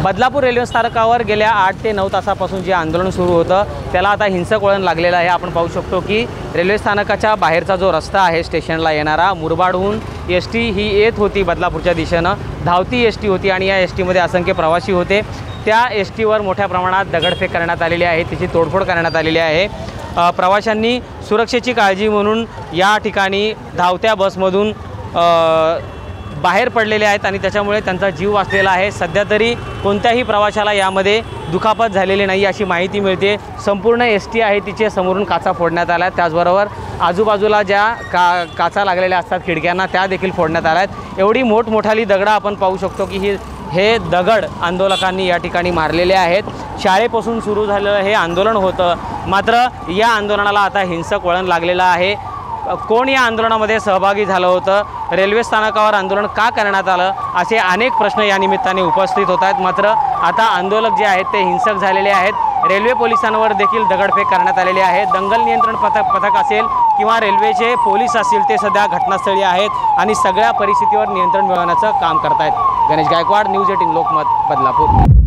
Badlapur railway स्थानकावर गेल्या 8 ते 9 तासापासून जे आंदोलन सुरू होतं त्याला आता हिंसक वळण लागलेलं आहे। आपण पाहू शकतो की रेल्वे स्थानकाच्या बाहेरचा जो रस्ता आहे स्टेशनला येणारा, मुरबाडहून एसटी ही येत होती बदलापूरच्या दिशेनं, धावती एसटी होती आणि या एसटीमध्ये असंख्य प्रवासी होते। त्या एसटीवर मोठ्या प्रमाणात दगडफेक करण्यात आलेली आहे, तिची तोडफोड करण्यात आलेली आहे। प्रवाशांनी सुरक्षेची काळजी म्हणून या ठिकाणी धावत्या बसमधून बाहेर पडलेले आहेत आणि त्याच्यामुळे त्यांचा जीव वाचलेला आहे। सध्या तरी कोणत्याही प्रवाशाला यामध्ये दुखापत झालेली नाही अशी माहिती मिळते। संपूर्ण एसटी आहे तिचे समोरून काचा फोडण्यात आल्या, त्याचबरोबर आजूबाजूला ज्या काचा लागलेल्या असतात खिडक्यांना त्या देखील फोडण्यात आल्यात। एवढी मोठमोठाली दगडं आपण पाहू शकतो की हे दगड आंदोलकांनी या ठिकाणी मारलेले आहेत। शाळेपासून सुरू झालेलं हे आंदोलन होतं, मात्र या आंदोलनाला आता हिंसक वळण लागलेलं आहे। कोण या आंदोलनामध्ये सहभागी झालं होतं, रेल्वे स्थानकावर आंदोलन का करण्यात आलं, असे अनेक प्रश्न या निमित्ताने उपस्थित होत आहेत। मात्र आता आंदोलक जे आहेत ते हिंसक झालेले आहेत। रेल्वे पोलिसांवर देखील दगडफेक करण्यात आलेली आहे। दंगल नियंत्रण पथक असेल किंवा रेल्वेचे पोलीस असतील ते सध्या घटनास्थळी आहेत आणि सगळ्या परिस्थितीवर नियंत्रण मिळवण्याचं काम करत आहेत। गणेश गायकवाड, न्यूज 18 लोकमत, बदलापूर।